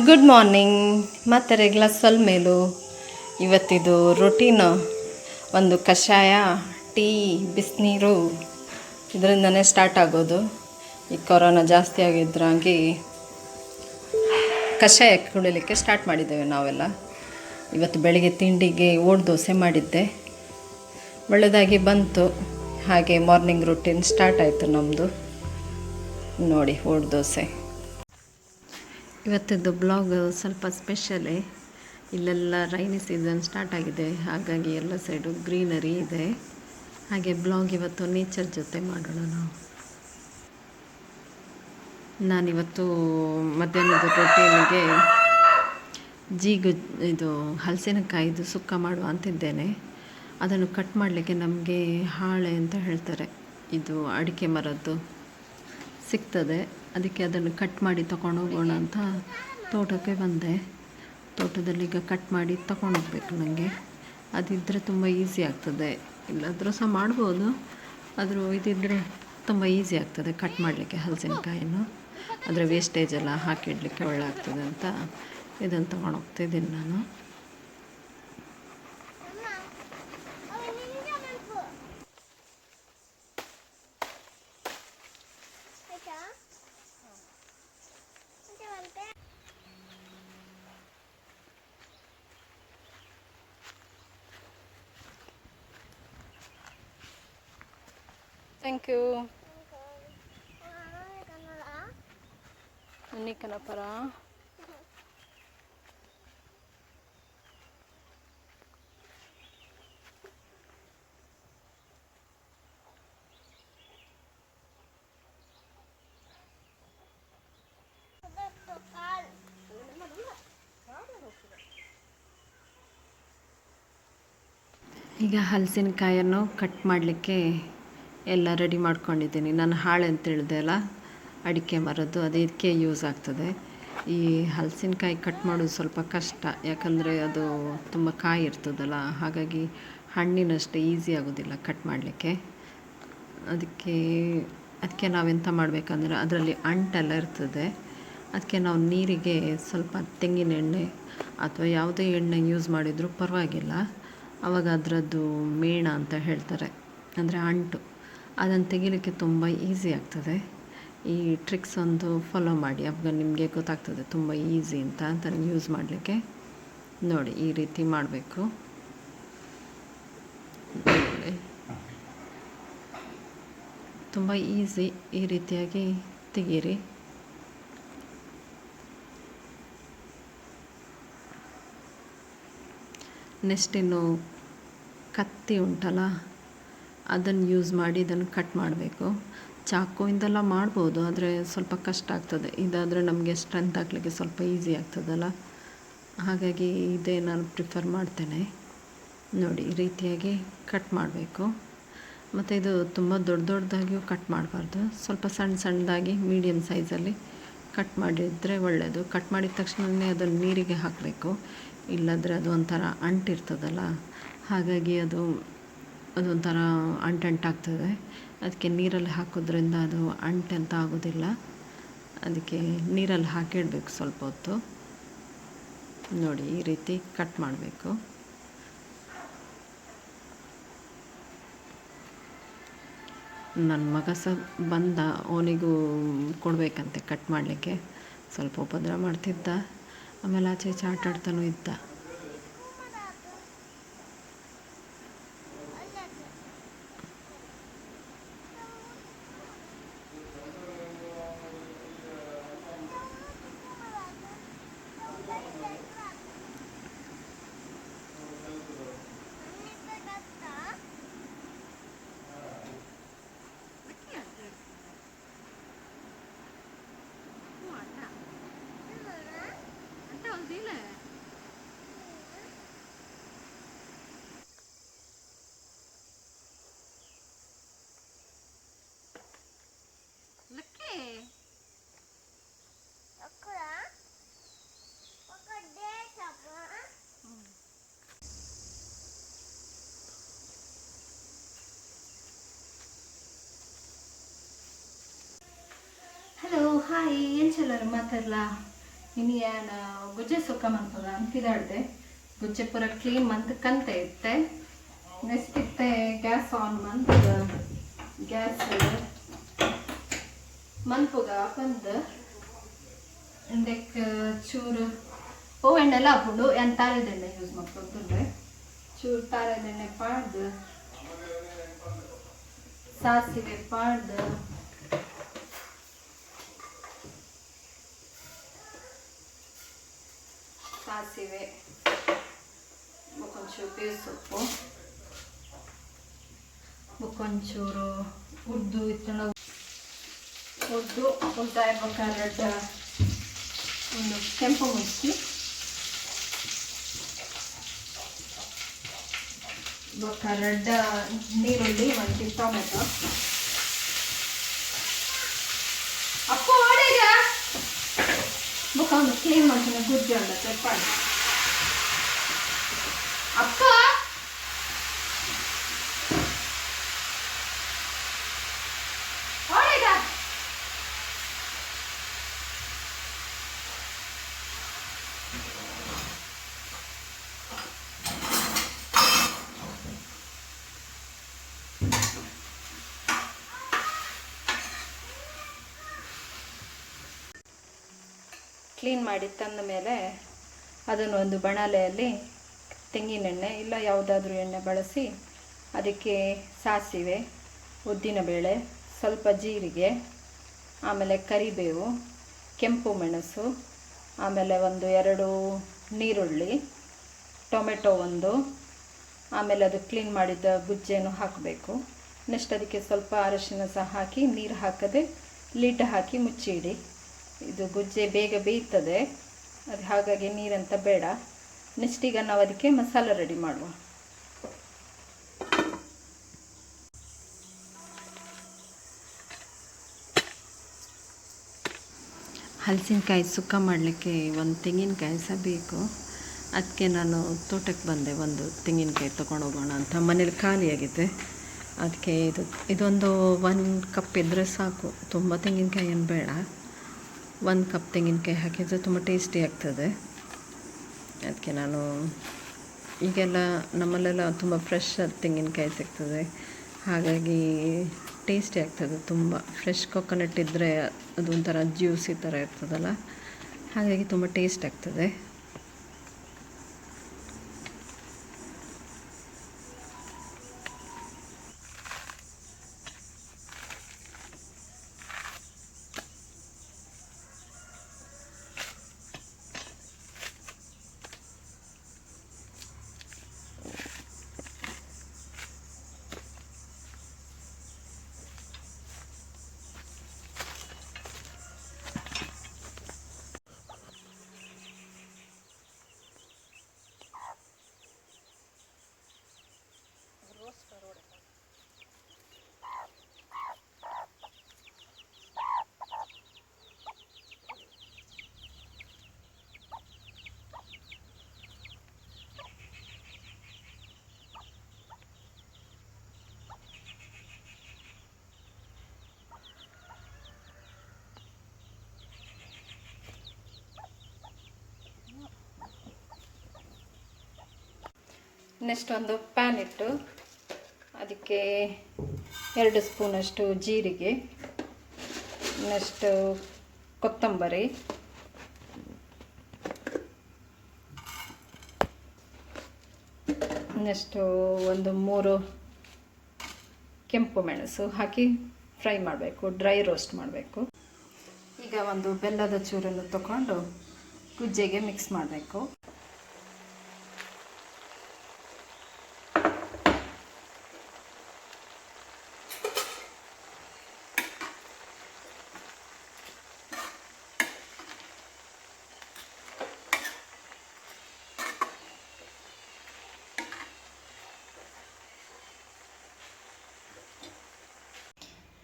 Good morning. ಮತ್ತು regular ಮೇಲೂ ಇವತ್ತಿದು routine ಒಂದು ಕಷಾಯ, ಟೀ, ಬಿಸಿನೀರು ಇದರಿಂದನೇ ಸ್ಟಾರ್ಟ್ ಆಗೋದು. ಈ ಕೊರೋನಾ ಜಾಸ್ತಿ ಆಗಿದ್ರಾಗಿ ಕಷಾಯ ಕುಡಿಲಿಕ್ಕೆ ಸ್ಟಾರ್ಟ್ ಮಾಡಿದ್ದೇವೆ ನಾವೆಲ್ಲ. ಇವತ್ತು ಬೆಳಗ್ಗೆ ತಿಂಡಿಗೆ ಓಡ್ ದೋಸೆ ಮಾಡಿದ್ದೆ, ಒಳ್ಳೆಯದಾಗಿ ಬಂತು. ಹಾಗೆ ಮಾರ್ನಿಂಗ್ ರೊಟೀನ್ ಸ್ಟಾರ್ಟ್ ಆಯಿತು ನಮ್ಮದು. ನೋಡಿ, ಓಡ್ ದೋಸೆ. ಇವತ್ತಿದ್ದು ಬ್ಲಾಗ್ ಸ್ವಲ್ಪ ಸ್ಪೆಷಲೇ. ಇಲ್ಲೆಲ್ಲ ರೈನಿ ಸೀಸನ್ ಸ್ಟಾರ್ಟ್ ಆಗಿದೆ, ಹಾಗಾಗಿ ಎಲ್ಲ ಸೈಡು ಗ್ರೀನರಿ ಇದೆ. ಹಾಗೆ ಬ್ಲಾಗ್ ಇವತ್ತು ನೇಚರ್ ಜೊತೆ ಮಾಡೋಣ ನಾವು. ನಾನಿವತ್ತು ಮಧ್ಯಾಹ್ನದ ರೊಟ್ಟಿಗೆ ಇದು ಹಲಸಿನಕಾಯಿದು ಸುಕ್ಕ ಮಾಡುವ ಅಂತಿದ್ದೇನೆ. ಅದನ್ನು ಕಟ್ ಮಾಡಲಿಕ್ಕೆ ನಮಗೆ ಹಾಳೆ ಅಂತ ಹೇಳ್ತಾರೆ, ಇದು ಅಡಿಕೆ ಮರದ್ದು ಸಿಗ್ತದೆ. ಅದಕ್ಕೆ ಅದನ್ನು ಕಟ್ ಮಾಡಿ ಹೋಗೋಣ ಅಂತ ತೋಟಕ್ಕೆ ಬಂದೆ. ತೋಟದಲ್ಲಿ ಈಗ ಕಟ್ ಮಾಡಿ ಹೋಗ್ಬೇಕು ನನಗೆ. ಅದಿದ್ದರೆ ತುಂಬ ಈಸಿ ಆಗ್ತದೆ. ಇಲ್ಲಾದರೂ ಸಹ ಮಾಡ್ಬೋದು, ಆದರೂ ಇದಿದ್ದರೆ ತುಂಬ ಈಸಿ ಆಗ್ತದೆ ಕಟ್ ಮಾಡಲಿಕ್ಕೆ ಹಲಸಿನಕಾಯನ್ನು. ಅದರ ವೇಸ್ಟೇಜ್ ಎಲ್ಲ ಹಾಕಿಡಲಿಕ್ಕೆ ಒಳ್ಳೆ ಆಗ್ತದೆ ಅಂತ ಇದನ್ನು ತೊಗೊಂಡೋಗ್ತಿದ್ದೀನಿ ನಾನು. Thank you. Ini kenapa ra? ಈಗ ಹಲಸಿನಕಾಯನ್ನು ಕಟ್ ಮಾಡಲಿಕ್ಕೆ ಎಲ್ಲ ರೆಡಿ ಮಾಡ್ಕೊಂಡಿದ್ದೀನಿ. ನಾನು ಹಾಳೆ ಅಂತ ಹೇಳಿದೆ ಅಲ್ಲ, ಅಡಿಕೆ ಮರದ್ದು, ಅದಕ್ಕೆ ಯೂಸ್ ಆಗ್ತದೆ. ಈ ಹಲಸಿನಕಾಯಿ ಕಟ್ ಮಾಡೋದು ಸ್ವಲ್ಪ ಕಷ್ಟ, ಯಾಕಂದರೆ ಅದು ತುಂಬ ಕಾಯಿ ಇರ್ತದಲ್ಲ, ಹಾಗಾಗಿ ಹಣ್ಣಿನಷ್ಟು ಈಸಿ ಆಗೋದಿಲ್ಲ ಕಟ್ ಮಾಡಲಿಕ್ಕೆ. ಅದಕ್ಕೆ ನಾವೆಂತ ಮಾಡಬೇಕಂದ್ರೆ, ಅದರಲ್ಲಿ ಅಂಟೆಲ್ಲ ಇರ್ತದೆ. ಅದಕ್ಕೆ ನಾವು ನೀರಿಗೆ ಸ್ವಲ್ಪ ತೆಂಗಿನ ಎಣ್ಣೆ ಅಥವಾ ಯಾವುದೇ ಎಣ್ಣೆ ಯೂಸ್ ಮಾಡಿದರೂ ಪರವಾಗಿಲ್ಲ. ಆವಾಗ ಅದರದ್ದು ಮೇಣ ಅಂತ ಹೇಳ್ತಾರೆ, ಅಂದರೆ ಅಂಟು, ಅದನ್ನು ತೆಗಿಲಿಕ್ಕೆ ತುಂಬ ಈಸಿ ಆಗ್ತದೆ. ಈ ಟ್ರಿಕ್ಸ್ ಒಂದು ಫಾಲೋ ಮಾಡಿ, ಆವಾಗ ನಿಮಗೆ ಗೊತ್ತಾಗ್ತದೆ ತುಂಬ ಈಸಿ ಅಂತ ಅದನ್ನು ಯೂಸ್ ಮಾಡಲಿಕ್ಕೆ. ನೋಡಿ, ಈ ರೀತಿ ಮಾಡಬೇಕು. ತುಂಬ ಈಸಿ, ಈ ರೀತಿಯಾಗಿ ತೆಗೀರಿ. ನೆಕ್ಸ್ಟ್ ಇನ್ನು ಕತ್ತಿ ಉಂಟಲ್ಲ, ಅದನ್ನು ಯೂಸ್ ಮಾಡಿ ಇದನ್ನು ಕಟ್ ಮಾಡಬೇಕು. ಚಾಕುವಿಂದೆಲ್ಲ ಮಾಡ್ಬೋದು, ಆದರೆ ಸ್ವಲ್ಪ ಕಷ್ಟ ಆಗ್ತದೆ. ಇದಾದರೆ ನಮಗೆ ಸ್ಟ್ರೆಂತ್ ಹಾಕಲಿಕ್ಕೆ ಸ್ವಲ್ಪ ಈಸಿ ಆಗ್ತದಲ್ಲ, ಹಾಗಾಗಿ ಇದೇ ನಾನು ಪ್ರಿಫರ್ ಮಾಡ್ತೇನೆ. ನೋಡಿ, ಈ ರೀತಿಯಾಗಿ ಕಟ್ ಮಾಡಬೇಕು. ಮತ್ತು ಇದು ತುಂಬ ದೊಡ್ಡದಾಗಿಯೂ ಕಟ್ ಮಾಡಬಾರ್ದು, ಸ್ವಲ್ಪ ಸಣ್ಣದಾಗಿ ಮೀಡಿಯಮ್ ಸೈಜಲ್ಲಿ ಕಟ್ ಮಾಡಿದರೆ ಒಳ್ಳೆಯದು. ಕಟ್ ಮಾಡಿದ ತಕ್ಷಣವೇ ಅದನ್ನು ನೀರಿಗೆ ಹಾಕಬೇಕು, ಇಲ್ಲಾಂದರೆ ಅದು ಒಂಥರ ಅಂಟಿರ್ತದಲ್ಲ, ಹಾಗಾಗಿ ಅದೊಂಥರ ಅಂಟಾಗ್ತದೆ. ಅದಕ್ಕೆ ನೀರಲ್ಲಿ ಹಾಕೋದ್ರಿಂದ ಅದು ಅಂಟಂತ ಆಗೋದಿಲ್ಲ. ಅದಕ್ಕೆ ನೀರಲ್ಲಿ ಹಾಕಿಡಬೇಕು ಸ್ವಲ್ಪ ಹೊತ್ತು. ನೋಡಿ, ಈ ರೀತಿ ಕಟ್ ಮಾಡಬೇಕು. ನನ್ನ ಮಗ ಸಹ ಬಂದ, ಅವನಿಗೂ ಕೊಡಬೇಕಂತೆ ಕಟ್ ಮಾಡಲಿಕ್ಕೆ. ಸ್ವಲ್ಪ ಉಪದ್ರ ಮಾಡ್ತಿದ್ದ, ಆಮೇಲೆ ಆಚೆ ಈಚೆ ಆಟ ಆಡ್ತಾನೂ ಇದ್ದ. ఏం చేయలేరు ಮಾತೆಲ್ಲ ಇನ್ನು ಏನು ಗುಜ್ಜೆ ಸುಕ್ಕ ಮಂತದ ಅಂತಿದಾಡ್ದೆ ಗುಜ್ಜೆ ಪೂರ ಕ್ಲೀನ್ ಮಂತ್ ಕಂತೆ ಇತ್ತೆ ನೆಕ್ಸ್ಟ್ ಇತ್ತೆ ಗ್ಯಾಸ್ ಆನ್ ಮಂತ್ ಗ್ಯಾಸ್ ಮನ್ಪುಗ ಬಂದು ಇಂದಕ್ಕೆ ಚೂರು ಎಣ್ಣೆಲ್ಲ ಹಾಕ್ಬಿಡು ಏನು ತಾರೆದೆಣ್ಣೆ ಯೂಸ್ ಮಾಡ್ಕೊಂಡ್ರೆ ಚೂರು ತಾರೆದೆಣ್ಣೆ ಪಾಡ್ದು ಸಾಸಿವೆ ಪಾಡ್ದು ಸಾಸಿವೆ ಮುಕ್ಕೊಂಚೂರು ಬೇವು ಸೊಪ್ಪು ಮುಕ್ಕೊಂಚೂರು ಉದ್ದು ಇತ್ತಣ ಉದ್ದು ಉದ್ದಾಯಬೇಕಾದ್ರೆ ಒಂದು ಕೆಂಪು ಮುಚ್ಚಿ ರೆಡ್ ನೀರುಳ್ಳಿ ಒಂದು ಟೊಮೆಟೊ ಅಪ್ಪ ಆಡೀಗ ಮುಖ ಒಂದು ಕ್ಲೀನ್ ಮಾಡ್ತೀನಿ ಗುಜ್ಜು ಅಂತ ಚಪ್ಪಾಡಿ ಅಪ್ಪ ಆಡೀಗ ಕ್ಲೀನ್ ಮಾಡಿ ತಂದ ಮೇಲೆ ಅದನ್ನು ಒಂದು ಬಾಣಲೆಯಲ್ಲಿ ತೆಂಗಿನೆಣ್ಣೆ ಇಲ್ಲ ಯಾವುದಾದ್ರೂ ಎಣ್ಣೆ ಬಳಸಿ ಅದಕ್ಕೆ ಸಾಸಿವೆ ಉದ್ದಿನಬೇಳೆ ಸ್ವಲ್ಪ ಜೀರಿಗೆ ಆಮೇಲೆ ಕರಿಬೇವು ಕೆಂಪು ಮೆಣಸು ಆಮೇಲೆ ಒಂದು 2 ನೀರುಳ್ಳಿ ಟೊಮೆಟೊ ಒಂದು ಆಮೇಲೆ ಅದು ಕ್ಲೀನ್ ಮಾಡಿದ್ದ ಗುಜ್ಜೆಯನ್ನು ಹಾಕಬೇಕು. ನೆಕ್ಸ್ಟ್ ಅದಕ್ಕೆ ಸ್ವಲ್ಪ ಅರಿಶಿನ ಸಹ ಹಾಕಿ ನೀರು ಹಾಕದೆ ಲಿಡ್ ಹಾಕಿ ಮುಚ್ಚಿಡಿ. ಇದು ಗುಜ್ಜೆ ಬೇಗ ಬೇಯ್ತದೆ, ಅದು ಹಾಗಾಗಿ ನೀರಂತ ಬೇಡ. ನೆಕ್ಸ್ಟ್ ಈಗ ನಾವು ಅದಕ್ಕೆ ಮಸಾಲೆ ರೆಡಿ ಮಾಡುವ. ಹಲಸಿನಕಾಯಿ ಸುಕ್ಕ ಮಾಡಲಿಕ್ಕೆ ಒಂದು ತೆಂಗಿನಕಾಯಿ ಸಹ ಬೇಕು. ಅದಕ್ಕೆ ನಾನು ತೋಟಕ್ಕೆ ಬಂದೆ, ಒಂದು ತೆಂಗಿನಕಾಯಿ ತೊಗೊಂಡು ಹೋಗೋಣ ಅಂತ. ಮನೇಲಿ ಖಾಲಿಯಾಗಿದೆ, ಅದಕ್ಕೆ ಇದೊಂದು 1 ಕಪ್ ಇದ್ದರೆ ಸಾಕು. ತುಂಬ ತೆಂಗಿನಕಾಯಿ ಏನು ಬೇಡ. 1 ಕಪ್ ತೆಂಗಿನಕಾಯಿ ಹಾಕಿದರೆ ತುಂಬ ಟೇಸ್ಟಿ ಆಗ್ತದೆ. ಅದಕ್ಕೆ ನಾನು ಈಗೆಲ್ಲ ನಮ್ಮಲ್ಲೆಲ್ಲ ತುಂಬ ಫ್ರೆಶ್ ತೆಂಗಿನಕಾಯಿ ಸಿಗ್ತದೆ, ಹಾಗಾಗಿ ಟೇಸ್ಟಿ ಆಗ್ತದೆ. ತುಂಬ ಫ್ರೆಶ್ ಕೊಕೊನಟ್ ಇದ್ದರೆ ಅದೊಂಥರ ಜ್ಯೂಸಿ ಥರ ಇರ್ತದಲ್ಲ, ಹಾಗಾಗಿ ತುಂಬ ಟೇಸ್ಟ್ ಆಗ್ತದೆ. ನೆಕ್ಸ್ಟ್ ಒಂದು ಪ್ಯಾನ್ ಇಟ್ಟು ಅದಕ್ಕೆ 2 ಸ್ಪೂನಷ್ಟು ಜೀರಿಗೆ, ನೆಕ್ಸ್ಟ್ ಕೊತ್ತಂಬರಿ, ನೆಕ್ಸ್ಟು ಒಂದು 3 ಕೆಂಪು ಮೆಣಸು ಹಾಕಿ ಫ್ರೈ ಮಾಡಬೇಕು, ಡ್ರೈ ರೋಸ್ಟ್ ಮಾಡಬೇಕು. ಈಗ ಒಂದು ಬೆಲ್ಲದ ಚೂರನ್ನು ತಗೊಂಡು ಗುಜ್ಜೆಗೆ ಮಿಕ್ಸ್ ಮಾಡಬೇಕು.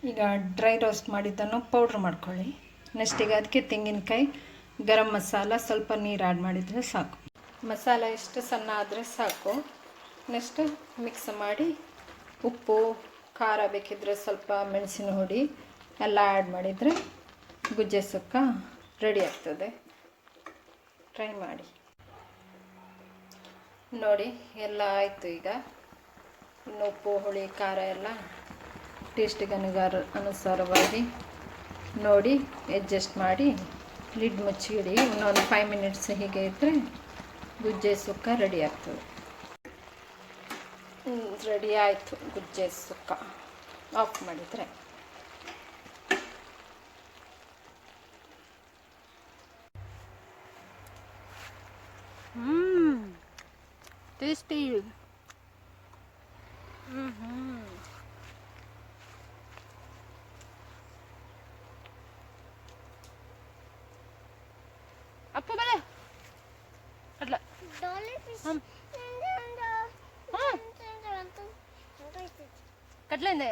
ಈಗ ಡ್ರೈ ರೋಸ್ಟ್ ಮಾಡಿದ್ದನ್ನು ಪೌಡ್ರ್ ಮಾಡ್ಕೊಳ್ಳಿ. ನೆಕ್ಸ್ಟ್ ಈಗ ಅದಕ್ಕೆ ತೆಂಗಿನಕಾಯಿ, ಗರಂ ಮಸಾಲ, ಸ್ವಲ್ಪ ನೀರು ಆ್ಯಡ್ ಮಾಡಿದರೆ ಸಾಕು. ಮಸಾಲ ಎಷ್ಟು ಸಣ್ಣ ಆದರೆ ಸಾಕು. ನೆಕ್ಸ್ಟ್ ಮಿಕ್ಸ್ ಮಾಡಿ ಉಪ್ಪು ಖಾರ ಬೇಕಿದ್ದರೆ ಸ್ವಲ್ಪ ಮೆಣಸಿನ ಹುಡಿ ಎಲ್ಲ ಆ್ಯಡ್ ಮಾಡಿದರೆ ಗುಜ್ಜೆ ಸುಕ್ಕ ರೆಡಿ ಆಗ್ತದೆ. ಟ್ರೈ ಮಾಡಿ ನೋಡಿ. ಎಲ್ಲ ಆಯಿತು. ಈಗ ಇನ್ನು ಉಪ್ಪು ಹುಳಿ ಖಾರ ಎಲ್ಲ ಟೇಸ್ಟಿಗೆ ಅನುಸಾರವಾಗಿ ನೋಡಿ ಅಡ್ಜಸ್ಟ್ ಮಾಡಿ ಲಿಡ್ ಮುಚ್ಚಿಡಿ. ಇನ್ನೊಂದು 5 ಮಿನಿಟ್ಸ್ ಹೀಗೆ ಇದ್ದರೆ ಗುಜ್ಜೆ ಸುಕ್ಕ ರೆಡಿ ಆಗ್ತದೆ. ರೆಡಿ ಆಯಿತು ಗುಜ್ಜೆ ಸುಕ್ಕ. ಆಫ್ ಮಾಡಿದರೆ ಟೇಸ್ಟಿ. ಅಪ್ಪ ಬಲೆ ಅಟ್ಲ ಕಟ್ಲೆಂದೆ